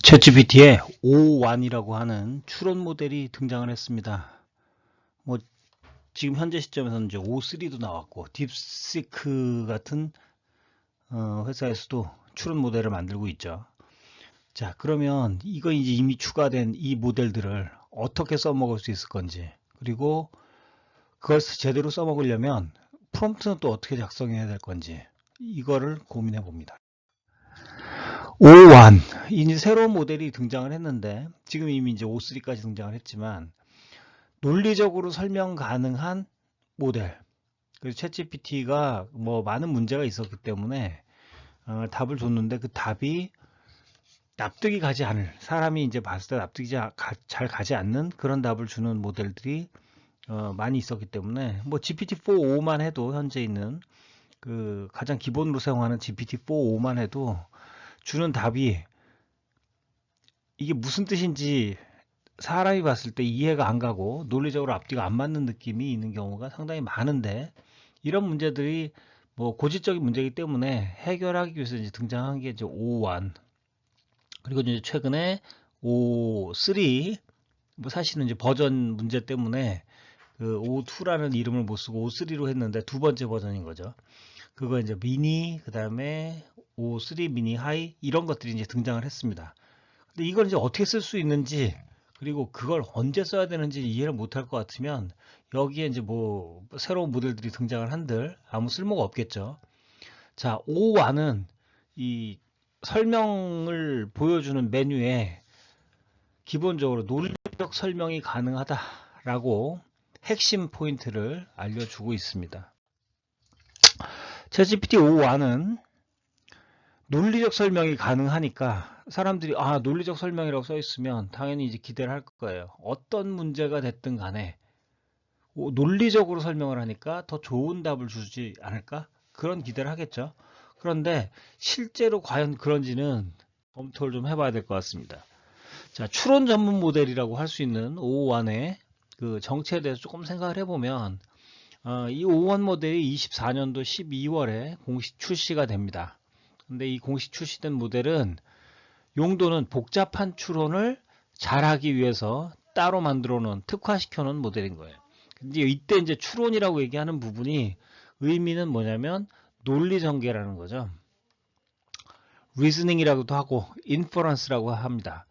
챗GPT에 O1이라고 하는 추론 모델이 등장을 했습니다. 뭐 지금 현재 시점에서는 이제 O3도 나왔고 딥시크 같은 회사에서도 추론 모델을 만들고 있죠. 자, 그러면 이거 이제 이미 추가된 이 모델들을 어떻게 써먹을 수 있을 건지, 그리고 그걸 제대로 써먹으려면 프롬프트는 또 어떻게 작성해야 될 건지, 이거를 고민해 봅니다. O1 이제 새로운 모델이 등장을 했는데, 지금 이미 이제 O3까지 등장을 했지만 논리적으로 설명 가능한 모델. 그래서 챗GPT가 뭐 많은 문제가 있었기 때문에 답을 줬는데 그 답이 납득이 가지 않을, 사람이 이제 봤을 때 납득이 잘 가지 않는 그런 답을 주는 모델들이 많이 있었기 때문에, 뭐 GPT-4.5만 해도, 현재 있는 그 가장 기본으로 사용하는 GPT-4.5만 해도 주는 답이 이게 무슨 뜻인지 사람이 봤을 때 이해가 안 가고 논리적으로 앞뒤가 안 맞는 느낌이 있는 경우가 상당히 많은데, 이런 문제들이 뭐 고질적인 문제이기 때문에 해결하기 위해서 이제 등장한 게 이제 O1, 그리고 이제 최근에 O3, 뭐 사실은 이제 버전 문제 때문에 그 O2라는 이름을 못 쓰고 O3로 했는데 두 번째 버전인 거죠. 그거 이제 미니, 그 다음에 O3 미니 하이, 이런 것들이 이제 등장을 했습니다. 근데 이걸 이제 어떻게 쓸 수 있는지, 그리고 그걸 언제 써야 되는지 이해를 못할 것 같으면 여기에 이제 뭐 새로운 모델들이 등장을 한들 아무 쓸모가 없겠죠. 자, O1은 이 설명을 보여주는 메뉴에 기본적으로 논리적 설명이 가능하다라고 핵심 포인트를 알려주고 있습니다. 챗GPT O1은 논리적 설명이 가능하니까 사람들이 논리적 설명이라고 써 있으면 당연히 이제 기대를 할 거예요. 어떤 문제가 됐든 간에 논리적으로 설명을 하니까 더 좋은 답을 주지 않을까? 그런 기대를 하겠죠. 그런데 실제로 과연 그런지는 검토를 좀 해봐야 될 것 같습니다. 자, 추론 전문 모델이라고 할 수 있는 O1의 그 정체에 대해서 조금 생각을 해보면, 이 O1 모델이 24년도 12월에 공식 출시가 됩니다. 근데 이 공식 출시된 모델은 용도는 복잡한 추론을 잘하기 위해서 따로 만들어 놓은, 특화시켜 놓은 모델인 거예요. 근데 이때 이제 추론이라고 얘기하는 부분이 의미는 뭐냐면 논리 전개라는 거죠. reasoning이라고도 하고 inference라고 합니다.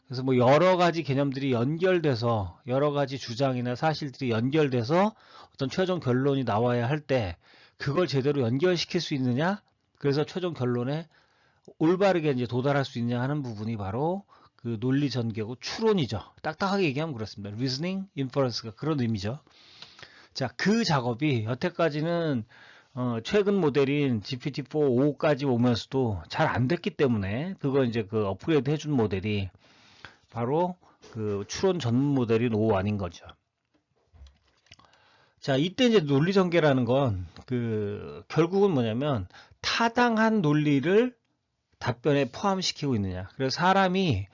그래서 뭐 여러 가지 개념들이 연결돼서, 여러 가지 주장이나 사실들이 연결돼서 어떤 최종 결론이 나와야 할 때 그걸 제대로 연결시킬 수 있느냐, 그래서 최종 결론에 올바르게 이제 도달할 수 있냐 하는 부분이 바로 그 논리 전개고 추론이죠. 딱딱하게 얘기하면 그렇습니다. reasoning, inference가 그런 의미죠. 자, 그 작업이 여태까지는 최근 모델인 GPT-4.5까지 오면서도 잘 안 됐기 때문에, 그거 이제 그 업그레이드 해준 모델이 바로 그 추론 전문 모델인 O1인 거죠. 자, 이때 이제 논리 전개라는 건 그 결국은 뭐냐면 타당한 논리를 답변에 포함시키고 있느냐. 그래서 사람이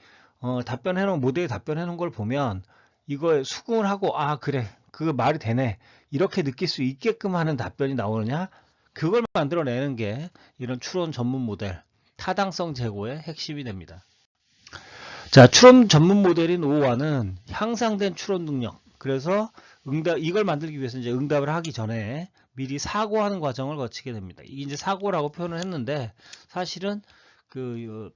답변해놓은, 모델이 답변해놓은 걸 보면 이거에 수긍을 하고 그래, 그거 말이 되네, 이렇게 느낄 수 있게끔 하는 답변이 나오느냐, 그걸 만들어내는 게 이런 추론 전문 모델, 타당성 제고의 핵심이 됩니다. 자, 추론 전문 모델인 O1은 향상된 추론 능력, 그래서 이걸 만들기 위해서 이제 응답을 하기 전에 미리 사고하는 과정을 거치게 됩니다. 이게 이제 사고라고 표현을 했는데, 사실은 그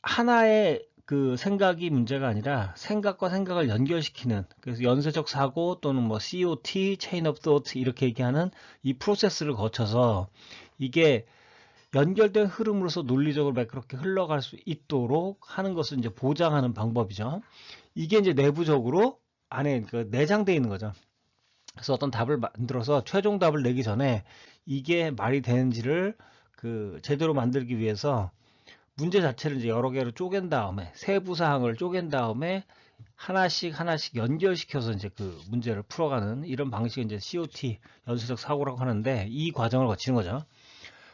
하나의 그 생각이 문제가 아니라 생각과 생각을 연결시키는, 그래서 연쇄적 사고 또는 뭐 COT, Chain of Thought 이렇게 얘기하는 이 프로세스를 거쳐서 이게 연결된 흐름으로서 논리적으로 매끄럽게 흘러갈 수 있도록 하는 것을 이제 보장하는 방법이죠. 이게 이제 내부적으로 안에 그 내장되어 있는 거죠. 그래서 어떤 답을 만들어서 최종 답을 내기 전에 이게 말이 되는지를 그 제대로 만들기 위해서 문제 자체를 이제 여러 개로 쪼갠 다음에, 세부 사항을 쪼갠 다음에 하나씩 연결시켜서 이제 그 문제를 풀어가는 이런 방식이 이제 COT, 연쇄적 사고라고 하는데, 이 과정을 거치는 거죠.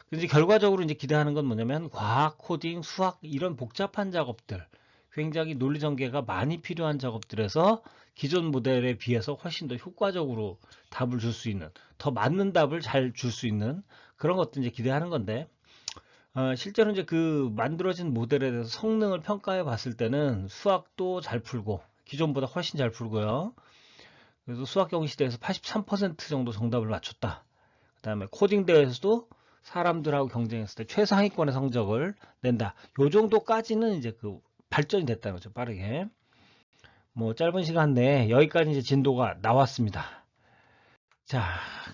근데 결과적으로 이제 기대하는 건 뭐냐면 과학, 코딩, 수학 이런 복잡한 작업들, 굉장히 논리 전개가 많이 필요한 작업들에서 기존 모델에 비해서 훨씬 더 효과적으로 답을 줄 수 있는, 더 맞는 답을 잘 줄 수 있는 그런 것들 이제 기대하는 건데, 실제로 이제 그 만들어진 모델에 대해서 성능을 평가해 봤을 때는 수학도 잘 풀고, 기존보다 훨씬 잘 풀고요. 그래서 수학 경시 대회에서 83% 정도 정답을 맞췄다. 그 다음에 코딩 대회에서도 사람들하고 경쟁했을 때 최상위권의 성적을 낸다. 요 정도까지는 이제 그 발전이 됐다는 거죠, 빠르게. 뭐 짧은 시간 내에 여기까지 이제 진도가 나왔습니다. 자,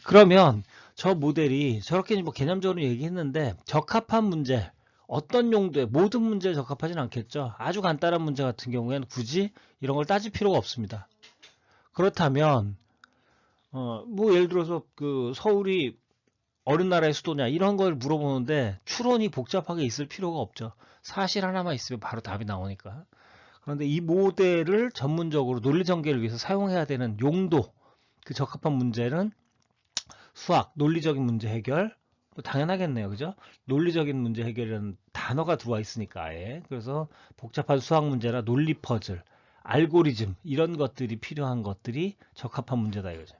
그러면 저 모델이 저렇게 뭐 개념적으로 얘기했는데 적합한 문제, 어떤 용도에 모든 문제에 적합하진 않겠죠. 아주 간단한 문제 같은 경우에는 굳이 이런 걸 따질 필요가 없습니다. 그렇다면 뭐 예를 들어서 그 서울이 어느 나라의 수도냐 이런 걸 물어보는데 추론이 복잡하게 있을 필요가 없죠. 사실 하나만 있으면 바로 답이 나오니까. 그런데 이 모델을 전문적으로 논리 전개를 위해서 사용해야 되는 용도, 그 적합한 문제는 수학, 논리적인 문제 해결, 뭐 당연하겠네요. 그죠? 논리적인 문제 해결이라는 단어가 들어와 있으니까 아예. 그래서 복잡한 수학 문제나 논리 퍼즐, 알고리즘 이런 것들이 필요한 것들이 적합한 문제다 이거죠.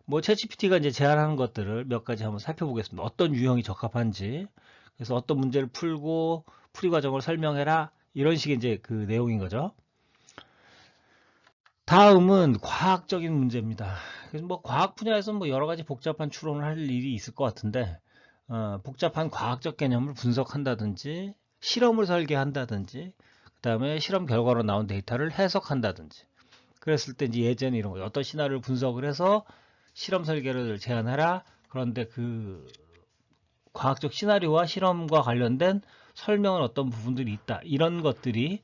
뭐 챗GPT가 이제 제안하는 것들을 몇 가지 한번 살펴보겠습니다. 어떤 유형이 적합한지. 그래서 어떤 문제를 풀고 풀이 과정을 설명해라. 이런 식의 이제 그 내용인 거죠. 다음은 과학적인 문제입니다. 그래서 뭐 과학 분야에서 뭐 여러 가지 복잡한 추론을 할 일이 있을 것 같은데, 복잡한 과학적 개념을 분석한다든지, 실험을 설계한다든지, 그 다음에 실험 결과로 나온 데이터를 해석한다든지, 그랬을 때 이제 예전 이런 거, 어떤 시나리오를 분석을 해서 실험 설계를 제안하라. 그런데 그 과학적 시나리오와 실험과 관련된 설명은 어떤 부분들이 있다. 이런 것들이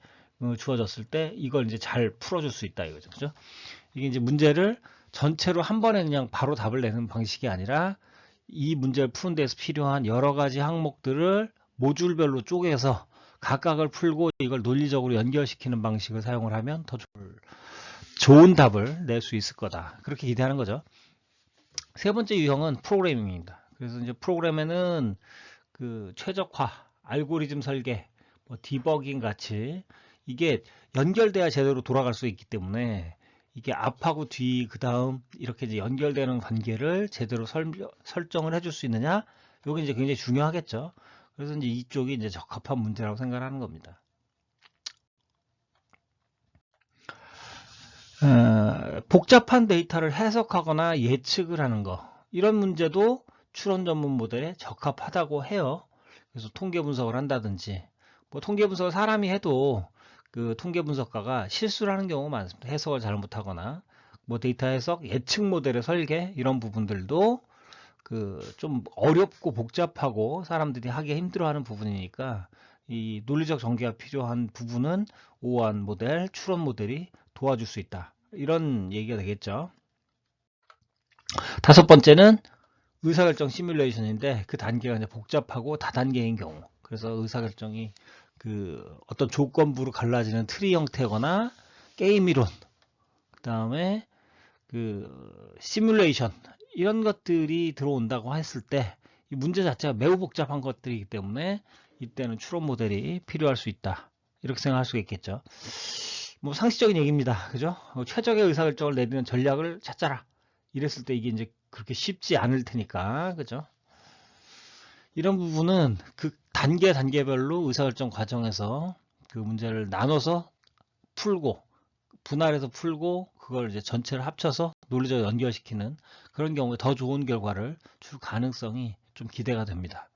주어졌을 때 이걸 이제 잘 풀어줄 수 있다 이거죠. 그죠? 이게 이제 문제를 전체로 한 번에 그냥 바로 답을 내는 방식이 아니라 이 문제를 푸는 데서 필요한 여러 가지 항목들을 모듈별로 쪼개서 각각을 풀고 이걸 논리적으로 연결시키는 방식을 사용을 하면 더 좋은 답을 낼 수 있을 거다. 그렇게 기대하는 거죠. 세 번째 유형은 프로그래밍입니다. 그래서 이제 프로그램에는 그 최적화, 알고리즘 설계, 뭐 디버깅 같이 이게 연결돼야 제대로 돌아갈 수 있기 때문에 이게 앞하고 뒤, 그 다음 이렇게 이제 연결되는 관계를 제대로 설정을 해줄 수 있느냐? 이게 이제 굉장히 중요하겠죠. 그래서 이제 이쪽이 이제 적합한 문제라고 생각하는 겁니다. 복잡한 데이터를 해석하거나 예측을 하는 거, 이런 문제도 추론 전문 모델에 적합하다고 해요. 그래서 통계 분석을 한다든지, 뭐 통계 분석을 사람이 해도 그 통계 분석가가 실수를 하는 경우가 많습니다. 해석을 잘못하거나, 뭐 데이터 해석, 예측 모델의 설계 이런 부분들도 그 좀 어렵고 복잡하고 사람들이 하기 힘들어하는 부분이니까 이 논리적 전개가 필요한 부분은 오한 모델, 추론 모델이 도와줄 수 있다. 이런 얘기가 되겠죠. 다섯 번째는 의사결정 시뮬레이션인데 그 단계가 이제 복잡하고 다단계인 경우. 그래서 의사결정이 그 어떤 조건부로 갈라지는 트리 형태거나 게임 이론, 그 다음에 그 시뮬레이션 이런 것들이 들어온다고 했을 때 이 문제 자체가 매우 복잡한 것들이기 때문에 이때는 추론 모델이 필요할 수 있다. 이렇게 생각할 수 있겠죠. 뭐 상식적인 얘기입니다. 그죠? 최적의 의사결정을 내리는 전략을 찾자라. 이랬을 때 이게 이제 그렇게 쉽지 않을 테니까. 그죠? 이런 부분은 그 단계별로 의사결정 과정에서 그 문제를 나눠서 풀고 분할해서 풀고 그걸 이제 전체를 합쳐서 논리적으로 연결시키는 그런 경우에 더 좋은 결과를 줄 가능성이 좀 기대가 됩니다.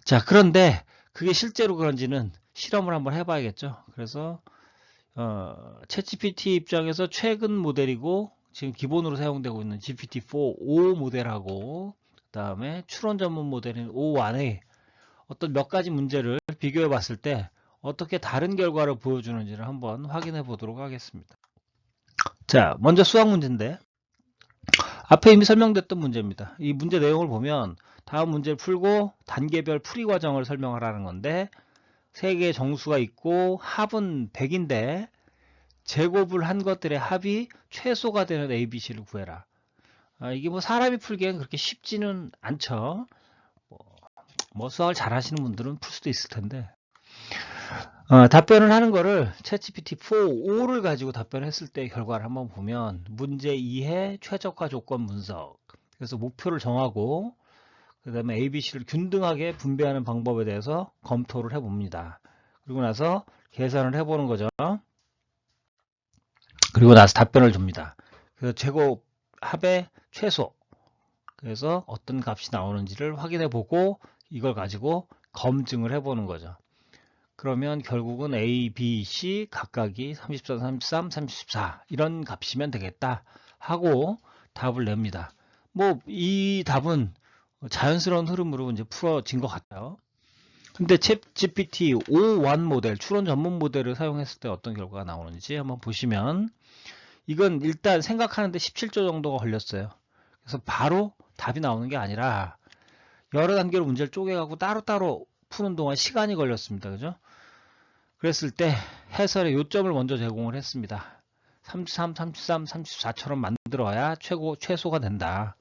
자, 그런데 그게 실제로 그런지는 실험을 한번 해봐야겠죠. 그래서 챗GPT 입장에서 최근 모델이고 지금 기본으로 사용되고 있는 GPT-4 5 모델하고 그 다음에 추론 전문 모델인 5.1의 어떤 몇 가지 문제를 비교해 봤을 때 어떻게 다른 결과를 보여주는지를 한번 확인해 보도록 하겠습니다. 자, 먼저 수학 문제인데 앞에 이미 설명됐던 문제입니다. 이 문제 내용을 보면 다음 문제를 풀고 단계별 풀이 과정을 설명하라는 건데 3개의 정수가 있고 합은 100인데 제곱을 한 것들의 합이 최소가 되는 ABC를 구해라. 이게 뭐 사람이 풀기엔 그렇게 쉽지는 않죠. 뭐 수학을 잘 하시는 분들은 풀 수도 있을 텐데 답변을 하는 거를 챗GPT 4.5를 가지고 답변했을 때 결과를 한번 보면 문제 2의 최적화 조건 분석, 그래서 목표를 정하고 그 다음에 ABC를 균등하게 분배하는 방법에 대해서 검토를 해봅니다. 그리고 나서 계산을 해보는 거죠. 그리고 나서 답변을 줍니다. 그래서 제곱 합의 최소, 그래서 어떤 값이 나오는지를 확인해 보고 이걸 가지고 검증을 해보는 거죠. 그러면 결국은 A, B, C 각각이 34, 33, 34 이런 값이면 되겠다 하고 답을 냅니다. 뭐 이 답은 자연스러운 흐름으로 이제 풀어진 것 같아요. 근데 챗GPT 5.1 모델, 추론 전문 모델을 사용했을 때 어떤 결과가 나오는지 한번 보시면, 이건 일단 생각하는데 17초 정도가 걸렸어요. 그래서 바로 답이 나오는 게 아니라 여러 단계로 문제를 쪼개갖고 따로따로 푸는 동안 시간이 걸렸습니다. 그죠? 그랬을 때 해설의 요점을 먼저 제공을 했습니다. 33, 33, 34처럼 만들어야 최소가 된다.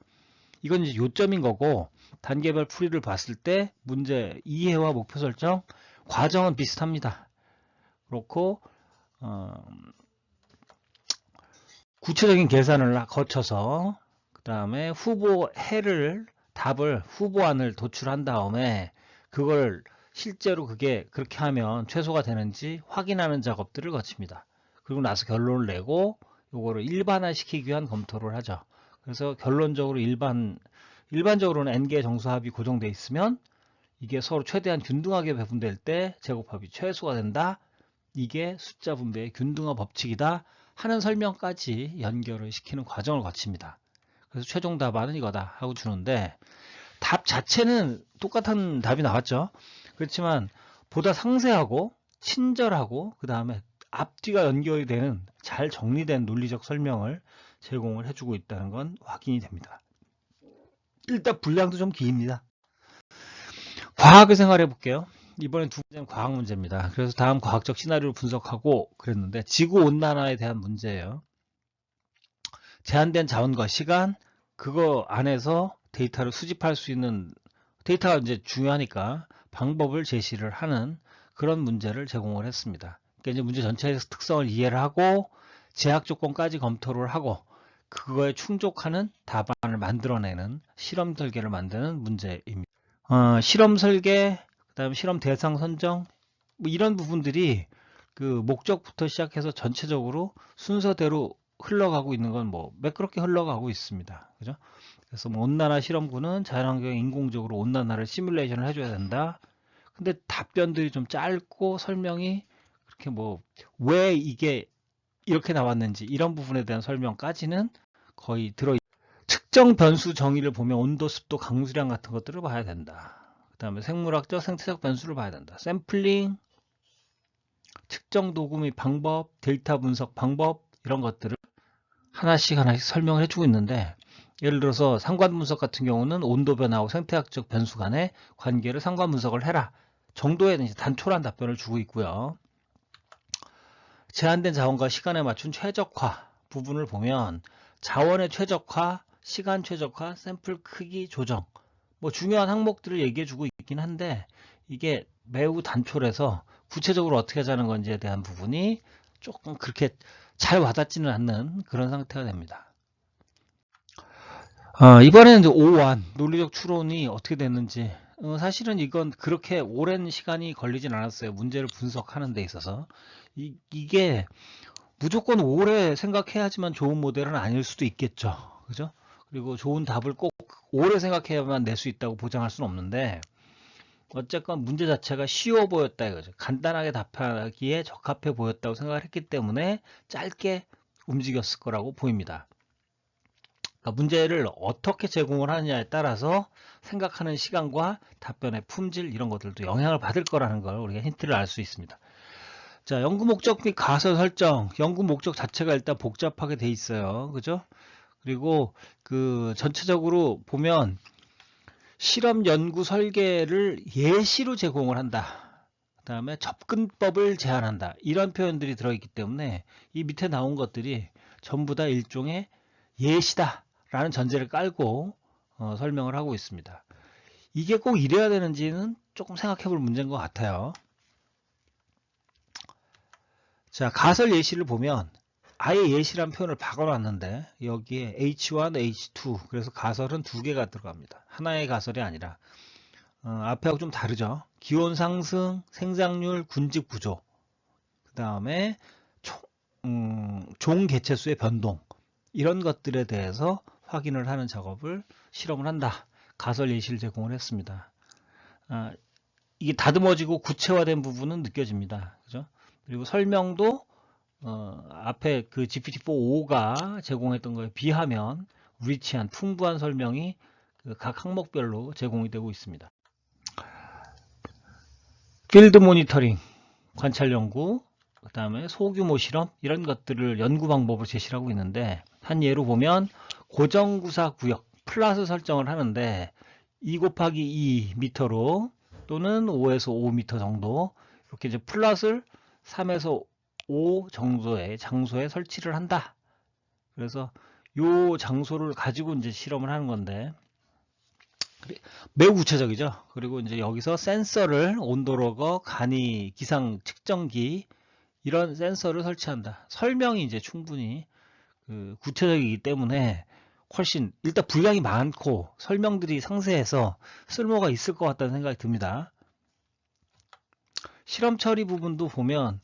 이건 이제 요점인 거고, 단계별 풀이를 봤을 때 문제 이해와 목표 설정 과정은 비슷합니다. 그렇고 구체적인 계산을 거쳐서 그 다음에 답을 후보안을 도출한 다음에 그걸 실제로 그게 그렇게 하면 최소가 되는지 확인하는 작업들을 거칩니다. 그리고 나서 결론을 내고 요거를 일반화시키기 위한 검토를 하죠. 그래서 결론적으로 일반적으로는 n개의 정수합이 고정되어 있으면 이게 서로 최대한 균등하게 배분될 때 제곱합이 최소가 된다. 이게 숫자 분배의 균등화 법칙이다 하는 설명까지 연결을 시키는 과정을 거칩니다. 그래서 최종 답안은 이거다 하고 주는데, 답 자체는 똑같은 답이 나왔죠. 그렇지만 보다 상세하고 친절하고 그 다음에 앞뒤가 연결이 되는 잘 정리된 논리적 설명을 제공을 해주고 있다는 건 확인이 됩니다. 일단 분량도 좀 깁니다. 과학을 생각해 볼게요. 이번엔 두 번째는 과학 문제입니다. 그래서 다음 과학적 시나리오를 분석하고 그랬는데, 지구온난화에 대한 문제예요. 제한된 자원과 시간, 그거 안에서 데이터를 수집할 수 있는, 데이터가 이제 중요하니까 방법을 제시를 하는 그런 문제를 제공을 했습니다. 그러니까 이제 문제 전체의 특성을 이해를 하고 제약 조건까지 검토를 하고 그거에 충족하는 답안을 만들어내는 실험 설계를 만드는 문제입니다. 실험 설계, 그다음 실험 대상 선정, 뭐 이런 부분들이 그 목적부터 시작해서 전체적으로 순서대로 흘러가고 있는 건 뭐 매끄럽게 흘러가고 있습니다. 그죠? 그래서 뭐 온난화 실험군은 자연환경에 인공적으로 온난화를 시뮬레이션을 해줘야 된다. 근데 답변들이 좀 짧고 설명이 그렇게 뭐 왜 이게 이렇게 나왔는지 이런 부분에 대한 설명까지는 거의 특정 변수 정의를 보면 온도, 습도, 강수량 같은 것들을 봐야 된다. 그 다음에 생물학적, 생태적 변수를 봐야 된다. 샘플링, 측정 도구 및 방법, 데이터 분석 방법 이런 것들을 하나씩 설명을 해주고 있는데, 예를 들어서 상관 분석 같은 경우는 온도 변화하고 생태학적 변수 간의 관계를 상관 분석을 해라 정도의 이제 단촐한 답변을 주고 있고요. 제한된 자원과 시간에 맞춘 최적화 부분을 보면 자원의 최적화, 시간 최적화, 샘플 크기 조정, 뭐 중요한 항목들을 얘기해 주고 있긴 한데 이게 매우 단촐해서 구체적으로 어떻게 하자는 건지에 대한 부분이 조금 그렇게 잘 와닿지는 않는 그런 상태가 됩니다. 이번에는 이제 5완 논리적 추론이 어떻게 됐는지, 사실은 이건 그렇게 오랜 시간이 걸리진 않았어요. 문제를 분석하는 데 있어서. 이게 무조건 오래 생각해야지만 좋은 모델은 아닐 수도 있겠죠. 그죠? 그리고 좋은 답을 꼭 오래 생각해야만 낼 수 있다고 보장할 수는 없는데, 어쨌건 문제 자체가 쉬워 보였다 이거죠. 간단하게 답하기에 적합해 보였다고 생각을 했기 때문에 짧게 움직였을 거라고 보입니다. 그러니까 문제를 어떻게 제공을 하느냐에 따라서 생각하는 시간과 답변의 품질 이런 것들도 영향을 받을 거라는 걸 우리가 힌트를 알 수 있습니다. 자, 연구 목적 및 가설 설정. 연구 목적 자체가 일단 복잡하게 돼 있어요. 그죠? 그리고 그 전체적으로 보면 실험 연구 설계를 예시로 제공을 한다. 그 다음에 접근법을 제안한다. 이런 표현들이 들어있기 때문에 이 밑에 나온 것들이 전부 다 일종의 예시다 라는 전제를 깔고 설명을 하고 있습니다. 이게 꼭 이래야 되는지는 조금 생각해 볼 문제인 것 같아요. 자, 가설 예시를 보면 아예 예시란 표현을 바꿔놨는데 여기에 H1, H2 그래서 가설은 두 개가 들어갑니다. 하나의 가설이 아니라 앞에하고 좀 다르죠. 기온 상승, 생장률, 군집 구조, 그 다음에 종 개체수의 변동 이런 것들에 대해서 확인을 하는 작업을 실험을 한다. 가설 예시를 제공을 했습니다. 이게 다듬어지고 구체화된 부분은 느껴집니다. 그죠? 그리고 설명도 앞에 그 GPT-4.5가 제공했던 거에 비하면 리치한 풍부한 설명이 각 항목별로 제공이 되고 있습니다. 필드 모니터링, 관찰 연구, 그 다음에 소규모 실험 이런 것들을 연구 방법으로 제시를 하고 있는데 한 예로 보면 고정구사 구역 플러스 설정을 하는데 2 곱하기 2 미터로 또는 5에서 5m 정도 이렇게 이제 플러스를 3에서 5 정도의 장소에 설치를 한다. 그래서 요 장소를 가지고 이제 실험을 하는 건데 매우 구체적이죠. 그리고 이제 여기서 센서를 온도로거, 간이, 기상 측정기 이런 센서를 설치한다. 설명이 이제 충분히 구체적이기 때문에 훨씬 일단 분량이 많고 설명들이 상세해서 쓸모가 있을 것 같다는 생각이 듭니다. 실험 처리 부분도 보면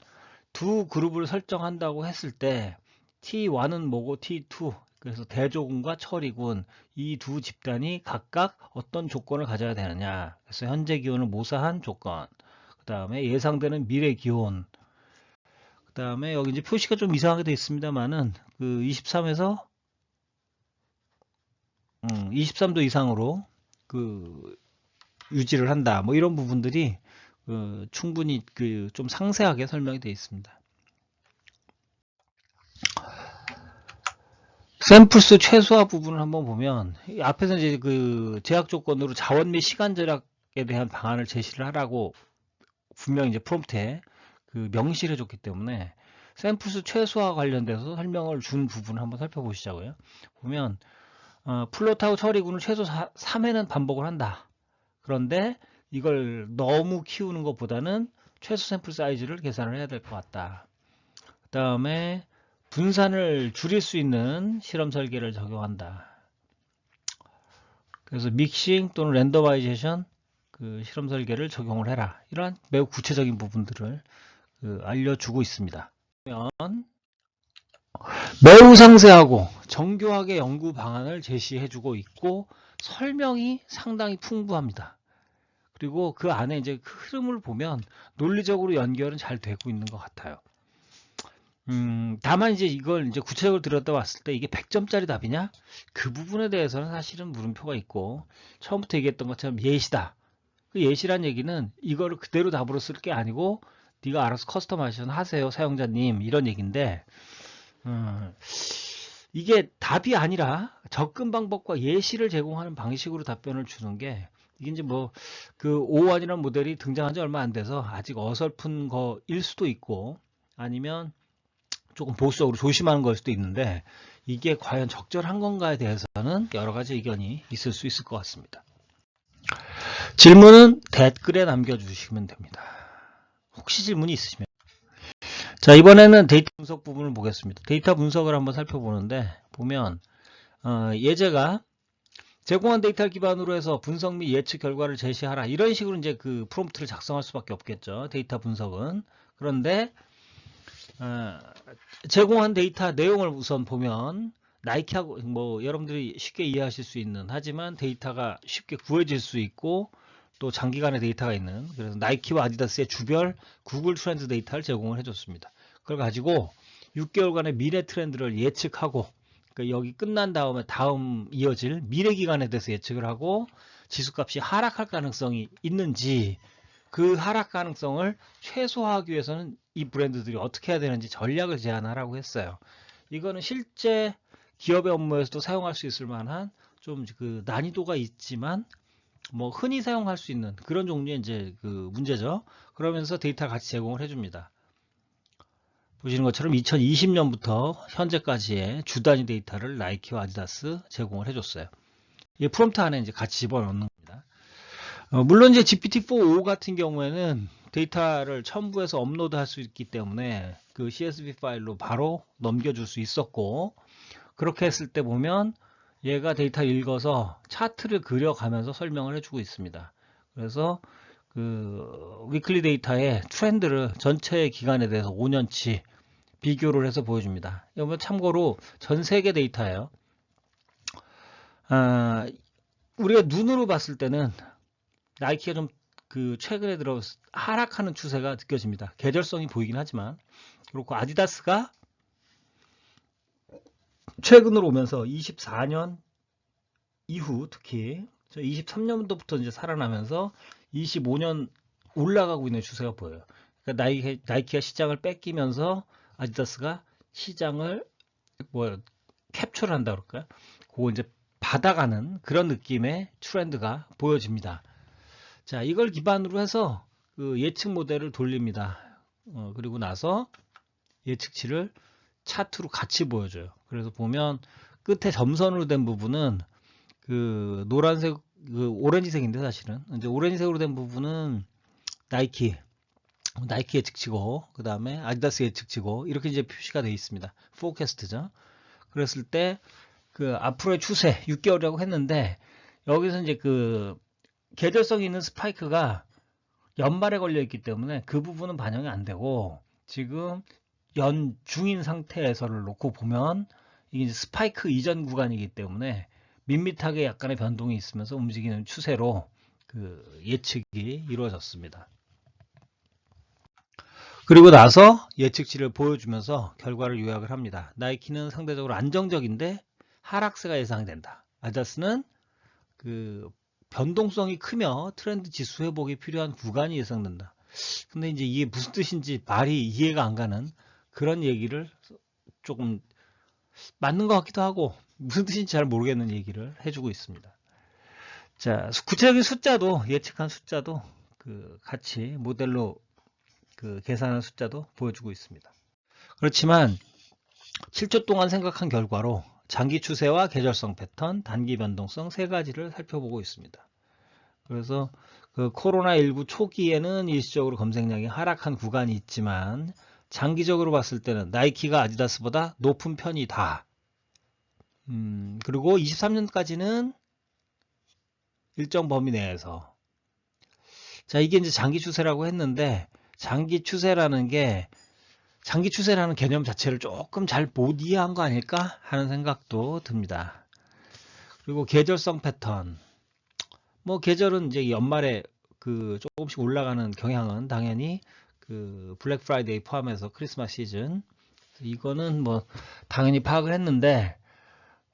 두 그룹을 설정한다고 했을 때 T1은 뭐고 T2 그래서 대조군과 처리군 이 두 집단이 각각 어떤 조건을 가져야 되느냐. 그래서 현재 기온을 모사한 조건, 그 다음에 예상되는 미래 기온, 그 다음에 여기 이제 표시가 좀 이상하게 되어 있습니다만은 그 23에서 23도 이상으로 유지를 한다. 뭐 이런 부분들이 충분히 좀 상세하게 설명이 되어 있습니다. 샘플수 최소화 부분을 한번 보면 앞에서 이제 제약 조건으로 자원 및 시간 절약에 대한 방안을 제시를 하라고 분명히 이제 프롬프트에 명시를 해줬기 때문에 샘플수 최소화 관련돼서 설명을 준 부분을 한번 살펴보시자고요. 보면 플롯하고 처리군을 최소 3회는 반복을 한다. 그런데 이걸 너무 키우는 것보다는 최소 샘플 사이즈를 계산을 해야 될 것 같다. 그 다음에 분산을 줄일 수 있는 실험 설계를 적용한다. 그래서 믹싱 또는 랜더마이제이션 실험 설계를 적용을 해라. 이러한 매우 구체적인 부분들을 알려주고 있습니다. 매우 상세하고 정교하게 연구 방안을 제시해주고 있고 설명이 상당히 풍부합니다. 그리고 그 안에 이제 흐름을 보면 논리적으로 연결은 잘 되고 있는 것 같아요. 다만 이제 이걸 이제 구체적으로 들었다 왔을 때 이게 100점짜리 답이냐? 그 부분에 대해서는 사실은 물음표가 있고 처음부터 얘기했던 것처럼 예시다. 그 예시란 얘기는 이거를 그대로 답으로 쓸 게 아니고 네가 알아서 커스터마이제이션 하세요 사용자님 이런 얘기인데 이게 답이 아니라 접근 방법과 예시를 제공하는 방식으로 답변을 주는 게 이게 이제 뭐 O1이라는 모델이 등장한 지 얼마 안 돼서 아직 어설픈 거일 수도 있고 아니면 조금 보수적으로 조심하는 걸 수도 있는데 이게 과연 적절한 건가에 대해서는 여러 가지 의견이 있을 수 있을 것 같습니다. 질문은 댓글에 남겨주시면 됩니다. 혹시 질문이 있으시면. 자, 이번에는 데이터 분석 부분을 보겠습니다. 데이터 분석을 한번 살펴보는데 보면 예제가 제공한 데이터를 기반으로 해서 분석 및 예측 결과를 제시하라 이런 식으로 이제 프롬프트를 작성할 수밖에 없겠죠. 데이터 분석은. 그런데 제공한 데이터 내용을 우선 보면 나이키하고 뭐 여러분들이 쉽게 이해하실 수 있는 하지만 데이터가 쉽게 구해질 수 있고 또 장기간의 데이터가 있는 그래서 나이키와 아디다스의 주별 구글 트렌드 데이터를 제공을 해줬습니다. 그걸 가지고 6개월간의 미래 트렌드를 예측하고 여기 끝난 다음에 다음 이어질 미래 기간에 대해서 예측을 하고 지수값이 하락할 가능성이 있는지 그 하락 가능성을 최소화하기 위해서는 이 브랜드들이 어떻게 해야 되는지 전략을 제안하라고 했어요. 이거는 실제 기업의 업무에서도 사용할 수 있을 만한 좀 난이도가 있지만 뭐 흔히 사용할 수 있는 그런 종류의 이제 문제죠. 그러면서 데이터를 같이 제공을 해줍니다. 보시는 것처럼 2020년부터 현재까지의 주 단위 데이터를 나이키와 아디다스 제공을 해줬어요. 이 프롬프트 안에 이제 같이 집어넣는 겁니다. 물론 이제 GPT-4.5 같은 경우에는 데이터를 첨부해서 업로드할 수 있기 때문에 그 CSV 파일로 바로 넘겨줄 수 있었고, 그렇게 했을 때 보면 얘가 데이터 읽어서 차트를 그려가면서 설명을 해주고 있습니다. 그래서 그 위클리 데이터의 트렌드를 전체 기간에 대해서 5년치 비교를 해서 보여줍니다. 이건 참고로 전 세계 데이터예요. 우리가 눈으로 봤을 때는 나이키가 좀 그 최근에 들어 하락하는 추세가 느껴집니다. 계절성이 보이긴 하지만. 그렇고 아디다스가 최근으로 오면서 24년 이후 특히 23년도부터 이제 살아나면서 25년 올라가고 있는 추세가 보여요. 그러니까 나이키가 시장을 뺏기면서 아디다스가 시장을 뭐 캡처를 한다 그럴까요? 그거 이제 받아가는 그런 느낌의 트렌드가 보여집니다. 자, 이걸 기반으로 해서 그 예측 모델을 돌립니다. 그리고 나서 예측치를 차트로 같이 보여줘요. 그래서 보면 끝에 점선으로 된 부분은 그 노란색, 그 오렌지색인데 사실은 이제 오렌지색으로 된 부분은 나이키 예측치고, 그 다음에 아디다스 예측치고 이렇게 이제 표시가 되어 있습니다. 포캐스트죠. 그랬을 때 그 앞으로의 추세 6개월이라고 했는데 여기서 이제 그 계절성이 있는 스파이크가 연말에 걸려 있기 때문에 그 부분은 반영이 안 되고, 지금 연중인 상태에서를 놓고 보면 이게 이제 스파이크 이전 구간이기 때문에 밋밋하게 약간의 변동이 있으면서 움직이는 추세로 그 예측이 이루어졌습니다. 그리고 나서 예측치를 보여주면서 결과를 요약을 합니다. 나이키는 상대적으로 안정적인데 하락세가 예상된다. 아디다스는 그 변동성이 크며 트렌드 지수 회복이 필요한 구간이 예상된다. 근데 이제 이게 무슨 뜻인지 말이 이해가 안 가는 그런 얘기를 조금 맞는 것 같기도 하고 무슨 뜻인지 잘 모르겠는 얘기를 해주고 있습니다. 자, 구체적인 숫자도 예측한 숫자도 그 같이 모델로 그 계산한 숫자도 보여주고 있습니다. 그렇지만 7초 동안 생각한 결과로 장기 추세와 계절성 패턴, 단기 변동성 세 가지를 살펴보고 있습니다. 그래서 그 코로나19 초기에는 일시적으로 검색량이 하락한 구간이 있지만 장기적으로 봤을 때는 나이키가 아디다스보다 높은 편이다. 그리고 23년까지는 일정 범위 내에서. 자, 이게 이제 장기 추세라고 했는데 장기 추세라는 개념 자체를 조금 잘 못 이해한 거 아닐까 하는 생각도 듭니다. 그리고 계절성 패턴. 뭐 계절은 이제 연말에 그 조금씩 올라가는 경향은 당연히 그 블랙 프라이데이 포함해서 크리스마스 시즌, 이거는 뭐 당연히 파악을 했는데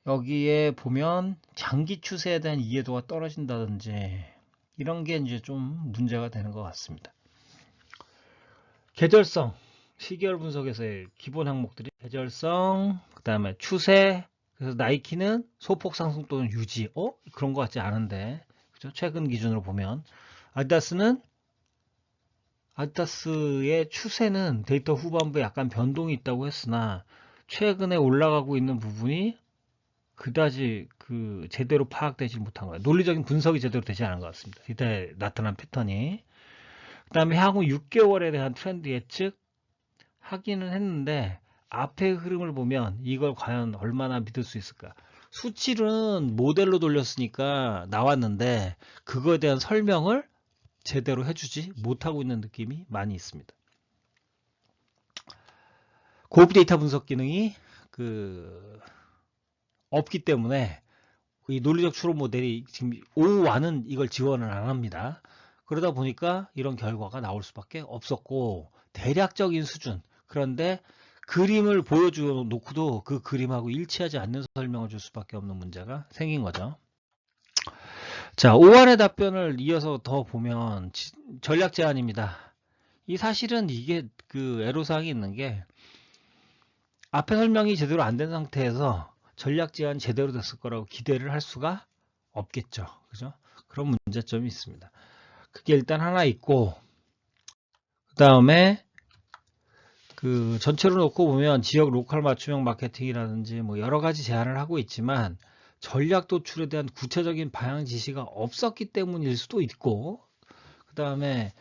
여기에 보면 장기 추세에 대한 이해도가 떨어진다든지 이런 게 이제 좀 문제가 되는 것 같습니다. 계절성, 시계열 분석에서의 기본 항목들이 계절성, 그 다음에 추세, 그래서 나이키는 소폭 상승 또는 유지, 그런 것 같지 않은데, 그죠? 최근 기준으로 보면 아디다스의 추세는 데이터 후반부에 약간 변동이 있다고 했으나 최근에 올라가고 있는 부분이 그다지 그 제대로 파악되지 못한 거예요. 논리적인 분석이 제대로 되지 않은 것 같습니다. 데이터에 나타난 패턴이. 그 다음에 향후 6개월에 대한 트렌드 예측 하기는 했는데 앞의 흐름을 보면 이걸 과연 얼마나 믿을 수 있을까? 수치는 모델로 돌렸으니까 나왔는데 그거에 대한 설명을 제대로 해주지 못하고 있는 느낌이 많이 있습니다. 고급 데이터 분석 기능이 없기 때문에 이 논리적 추론 모델이 지금 O1은 이걸 지원을 안 합니다. 그러다 보니까 이런 결과가 나올 수밖에 없었고, 대략적인 수준, 그런데 그림을 보여줘 놓고도 그 그림하고 일치하지 않는 설명을 줄 수밖에 없는 문제가 생긴 거죠. 자, O1의 답변을 이어서 더 보면 전략 제한입니다. 이 사실은 이게 그 애로사항이 있는 게 앞에 설명이 제대로 안 된 상태에서 전략 제한이 제대로 됐을 거라고 기대를 할 수가 없겠죠. 그죠? 그런 문제점이 있습니다. 그게 일단 하나 있고, 그 다음에 그 전체로 놓고 보면 지역 로컬 맞춤형 마케팅이라든지 뭐 여러 가지 제안을 하고 있지만 전략 도출에 대한 구체적인 방향 지시가 없었기 때문일 수도 있고, 그 다음에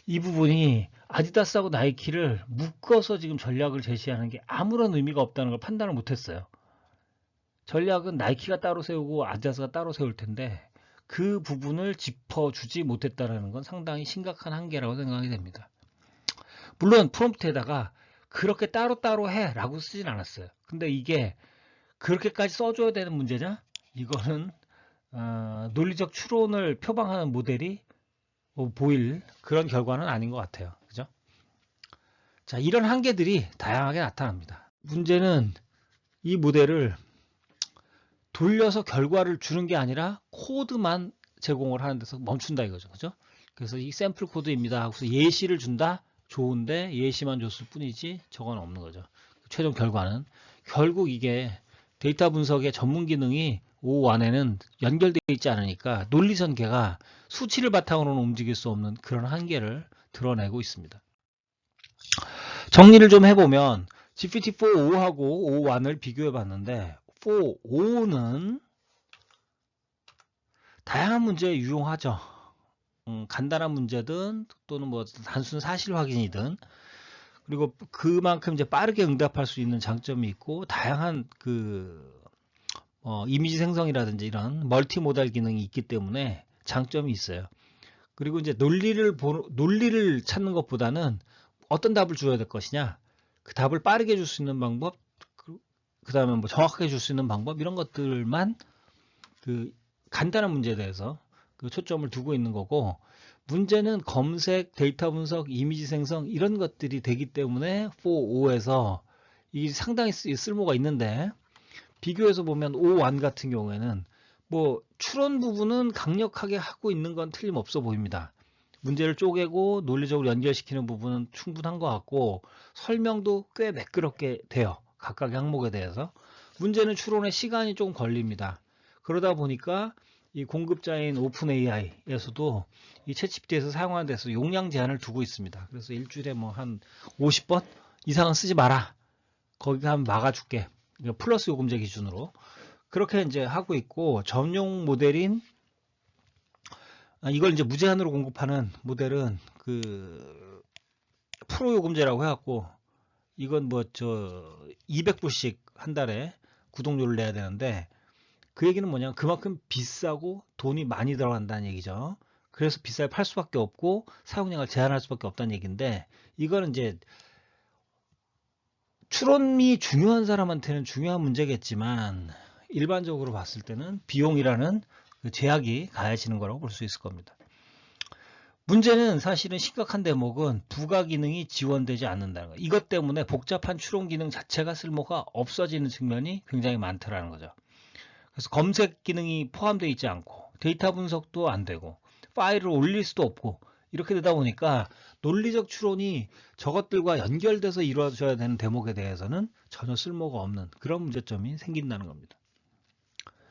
이 부분이 아디다스하고 나이키를 묶어서 지금 전략을 제시하는 게 아무런 의미가 없다는 걸 판단을 못했어요. 전략은 나이키가 따로 세우고 아디다스가 따로 세울 텐데 그 부분을 짚어주지 못했다는 건 상당히 심각한 한계라고 생각이 됩니다. 물론 프롬프트에다가 그렇게 따로따로 해 라고 쓰진 않았어요. 근데 이게 그렇게까지 써줘야 되는 문제냐? 이거는 논리적 추론을 표방하는 모델이 보일 그런 결과는 아닌 것 같아요. 그죠? 자, 이런 한계들이 다양하게 나타납니다. 문제는 이 모델을 돌려서 결과를 주는 게 아니라 코드만 제공을 하는 데서 멈춘다 이거죠. 그죠? 그래서 이 샘플 코드입니다 하고서 예시를 준다? 좋은데 예시만 줬을 뿐이지 저건 없는 거죠. 최종 결과는 결국 이게 데이터 분석의 전문 기능이 O1에는 연결되어 있지 않으니까 논리 전개가 수치를 바탕으로는 움직일 수 없는 그런 한계를 드러내고 있습니다. 정리를 좀 해보면 GPT-4.5하고 O1을 비교해 봤는데 4.5는 다양한 문제에 유용하죠. 간단한 문제든 또는 뭐 단순 사실 확인이든 그리고 그만큼 이제 빠르게 응답할 수 있는 장점이 있고 다양한 이미지 생성이라든지 이런 멀티모달 기능이 있기 때문에 장점이 있어요. 그리고 이제 논리를 찾는 것보다는 어떤 답을 줘야 될 것이냐, 그 답을 빠르게 줄 수 있는 방법, 그 다음에 뭐 정확하게 줄 수 있는 방법 이런 것들만 그 간단한 문제에 대해서 그 초점을 두고 있는 거고 문제는 검색, 데이터 분석, 이미지 생성 이런 것들이 되기 때문에 4.5에서 이 상당히 쓸모가 있는데 비교해서 보면 O1 같은 경우에는 뭐 추론 부분은 강력하게 하고 있는 건 틀림없어 보입니다. 문제를 쪼개고 논리적으로 연결시키는 부분은 충분한 것 같고 설명도 꽤 매끄럽게 돼요. 각각의 항목에 대해서. 문제는 추론에 시간이 좀 걸립니다. 그러다 보니까 이 공급자인 오픈 AI에서도 이 챗GPT에서 사용하는 데서 용량 제한을 두고 있습니다. 그래서 일주일에 뭐 한 50번 이상은 쓰지 마라. 거기 가면 막아줄게. 플러스 요금제 기준으로. 그렇게 이제 하고 있고 전용 모델인 이걸 이제 무제한으로 공급하는 모델은 그 프로 요금제라고 해갖고 이건 뭐 200불씩 한 달에 구독료를 내야 되는데 그 얘기는 뭐냐면 그만큼 비싸고 돈이 많이 들어간다는 얘기죠. 그래서 비싸게 팔 수밖에 없고 사용량을 제한할 수밖에 없다는 얘기인데 이거는 이제 추론이 중요한 사람한테는 중요한 문제겠지만 일반적으로 봤을 때는 비용이라는 그 제약이 가해지는 거라고 볼 수 있을 겁니다. 문제는 사실은 심각한 대목은 부가 기능이 지원되지 않는다는 거예요. 이것 때문에 복잡한 추론 기능 자체가 쓸모가 없어지는 측면이 굉장히 많다라는 거죠. 그래서 검색 기능이 포함되어 있지 않고 데이터 분석도 안 되고 파일을 올릴 수도 없고 이렇게 되다 보니까 논리적 추론이 저것들과 연결돼서 이루어져야 되는 대목에 대해서는 전혀 쓸모가 없는 그런 문제점이 생긴다는 겁니다.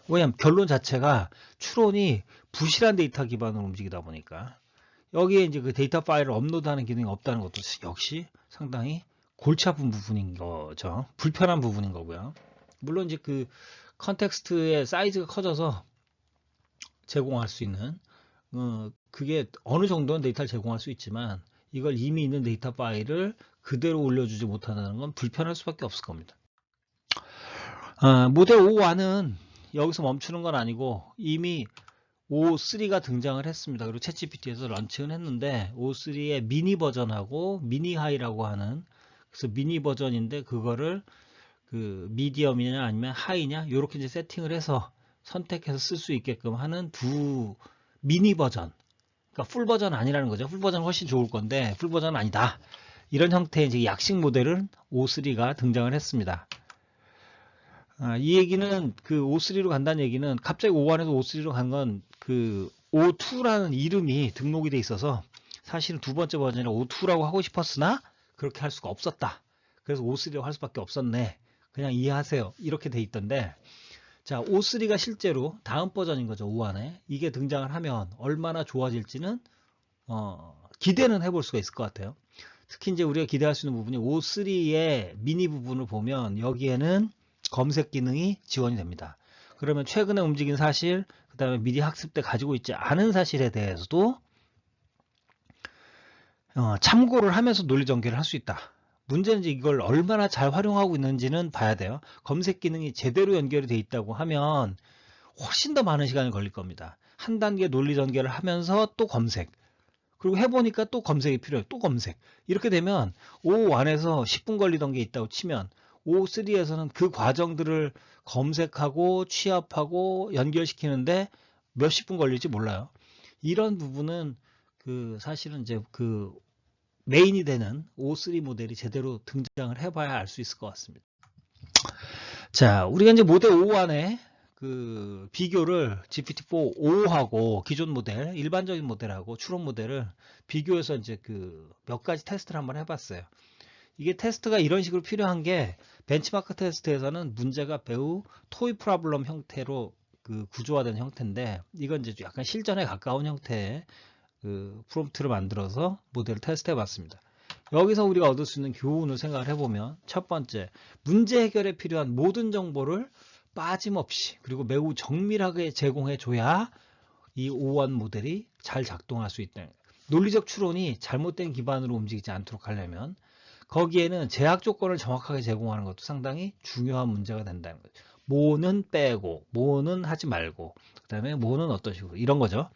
왜냐하면 결론 자체가 추론이 부실한 데이터 기반으로 움직이다 보니까 여기에 이제 그 데이터 파일을 업로드하는 기능이 없다는 것도 역시 상당히 골치 아픈 부분인 거죠. 불편한 부분인 거고요. 물론 이제 그 컨텍스트의 사이즈가 커져서 제공할 수 있는 그게 어느 정도는 데이터를 제공할 수 있지만 이걸 이미 있는 데이터 파일을 그대로 올려주지 못한다는 건 불편할 수밖에 없을 겁니다. 모델 5와는 여기서 멈추는 건 아니고 이미 O3가 등장을 했습니다. 그리고 챗GPT에서 런칭을 했는데 O3의 미니 버전하고 미니 하이라고 하는 그래서 미니 버전인데 그거를 그 미디엄이냐 아니면 하이냐 이렇게 이제 세팅을 해서 선택해서 쓸 수 있게끔 하는 두 미니 버전 그러니까 풀 버전 아니라는 거죠. 풀 버전 훨씬 좋을 건데 풀 버전 아니다. 이런 형태의 이제 약식 모델은 O3가 등장을 했습니다. 이 얘기는 그 O3로 간다는 얘기는 갑자기 O1에서 O3로 간 건 그 O2라는 이름이 등록이 돼 있어서 사실은 두 번째 버전이라 O2라고 하고 싶었으나 그렇게 할 수가 없었다. 그래서 O3라고 할 수밖에 없었네. 그냥 이해하세요. 이렇게 돼 있던데 자 O3가 실제로 다음 버전인 거죠. O1에 이게 등장을 하면 얼마나 좋아질지는 기대는 해볼 수가 있을 것 같아요. 특히 이제 우리가 기대할 수 있는 부분이 O3의 미니 부분을 보면 여기에는 검색 기능이 지원이 됩니다. 그러면 최근에 움직인 사실, 그 다음에 미리 학습 때 가지고 있지 않은 사실에 대해서도 참고를 하면서 논리 전개를 할 수 있다. 문제는 이제 이걸 얼마나 잘 활용하고 있는지는 봐야 돼요. 검색 기능이 제대로 연결이 돼 있다고 하면 훨씬 더 많은 시간이 걸릴 겁니다. 한 단계 논리 전개를 하면서 또 검색, 그리고 해보니까 또 검색이 필요해요. 또 검색. 이렇게 되면 O1에서 10분 걸리던 게 있다고 치면 O3에서는 그 과정들을 검색하고 취합하고 연결시키는데 몇십 분 걸릴지 몰라요. 이런 부분은 사실은 이제 메인이 되는 O3 모델이 제대로 등장을 해봐야 알 수 있을 것 같습니다. 자, 우리가 이제 모델 O1의 비교를 GPT-4 5하고 기존 모델, 일반적인 모델하고 추론 모델을 비교해서 이제 몇 가지 테스트를 한번 해봤어요. 이게 테스트가 이런 식으로 필요한 게 벤치마크 테스트에서는 문제가 매우 토이 프로블럼 형태로 구조화된 형태인데, 이건 이제 약간 실전에 가까운 형태의 프롬프트를 만들어서 모델을 테스트 해봤습니다. 여기서 우리가 얻을 수 있는 교훈을 생각을 해보면, 첫 번째, 문제 해결에 필요한 모든 정보를 빠짐없이 그리고 매우 정밀하게 제공해줘야 이 O1 모델이 잘 작동할 수 있다. 논리적 추론이 잘못된 기반으로 움직이지 않도록 하려면 거기에는 제약 조건을 정확하게 제공하는 것도 상당히 중요한 문제가 된다는 거죠. 뭐는 빼고, 뭐는 하지 말고, 그 다음에 뭐는 어떤 식으로, 이런 거죠.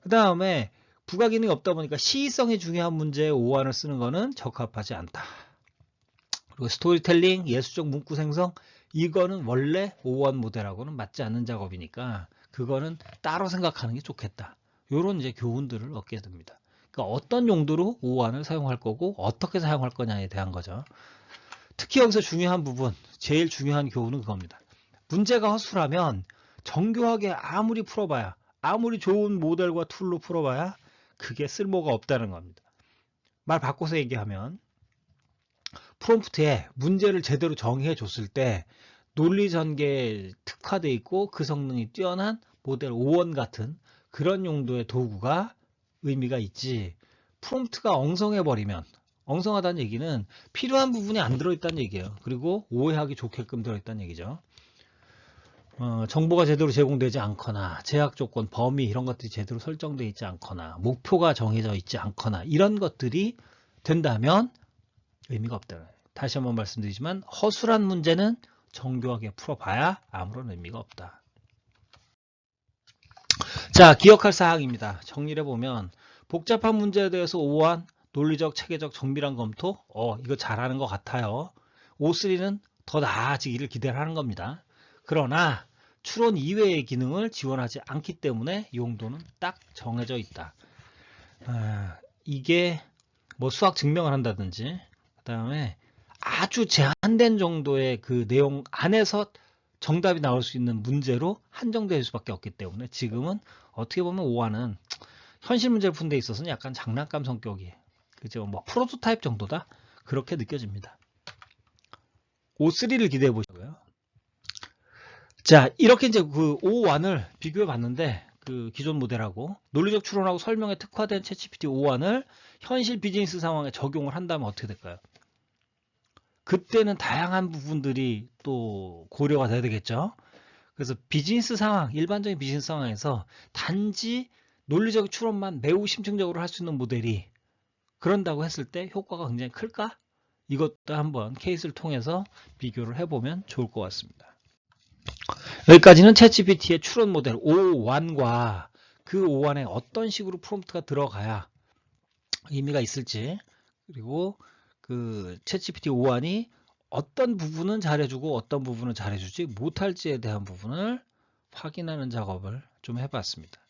그 다음에 부가 기능이 없다 보니까 시의성이 중요한 문제에 O1을 쓰는 거는 적합하지 않다. 그리고 스토리텔링, 예술적 문구 생성, 이거는 원래 O1 모델하고는 맞지 않는 작업이니까 그거는 따로 생각하는 게 좋겠다. 이런 이제 교훈들을 얻게 됩니다. 그러니까 어떤 용도로 O1을 사용할 거고 어떻게 사용할 거냐에 대한 거죠. 특히 여기서 중요한 부분, 제일 중요한 교훈은 그겁니다. 문제가 허술하면 정교하게 아무리 풀어봐야, 아무리 좋은 모델과 툴로 풀어봐야 그게 쓸모가 없다는 겁니다. 말 바꿔서 얘기하면 프롬프트에 문제를 제대로 정의해 줬을 때 논리 전개에 특화되어 있고 그 성능이 뛰어난 모델 O1 같은 그런 용도의 도구가 의미가 있지, 프롬프트가 엉성해버리면, 엉성하다는 얘기는 필요한 부분이 안 들어있다는 얘기예요. 그리고 오해하기 좋게끔 들어있다는 얘기죠. 정보가 제대로 제공되지 않거나 제약 조건, 범위 이런 것들이 제대로 설정되어 있지 않거나 목표가 정해져 있지 않거나 이런 것들이 된다면 의미가 없다. 다시 한번 말씀드리지만 허술한 문제는 정교하게 풀어봐야 아무런 의미가 없다. 자, 기억할 사항입니다. 정리를 해보면 복잡한 문제에 대해서 O1, 논리적, 체계적, 정밀한 검토, 이거 잘하는 것 같아요. O3는 더 나아지기를 기대하는 겁니다. 그러나 추론 이외의 기능을 지원하지 않기 때문에 용도는 딱 정해져 있다. 이게 뭐 수학 증명을 한다든지, 그 다음에 아주 제한된 정도의 그 내용 안에서 정답이 나올 수 있는 문제로 한정될 수밖에 없기 때문에 지금은 어떻게 보면 O1은 현실 문제를 푸는 데 있어서는 약간 장난감 성격이, 그죠? 뭐 프로토타입 정도다? 그렇게 느껴집니다. O3를 기대해 보시고요. 자, 이렇게 이제 O1을 비교해 봤는데, 기존 모델하고 논리적 추론하고 설명에 특화된 챗GPT O1을 현실 비즈니스 상황에 적용을 한다면 어떻게 될까요? 그때는 다양한 부분들이 또 고려가 돼야 되겠죠. 그래서 비즈니스 상황, 일반적인 비즈니스 상황에서 단지 논리적 추론만 매우 심층적으로 할 수 있는 모델이 그런다고 했을 때 효과가 굉장히 클까? 이것도 한번 케이스를 통해서 비교를 해보면 좋을 것 같습니다. 여기까지는 챗GPT의 추론 모델 O1과 그 O1에 어떤 식으로 프롬프트가 들어가야 의미가 있을지, 그리고 챗GPT O1이 어떤 부분은 잘해주고 어떤 부분은 잘해주지 못할지에 대한 부분을 확인하는 작업을 좀 해봤습니다.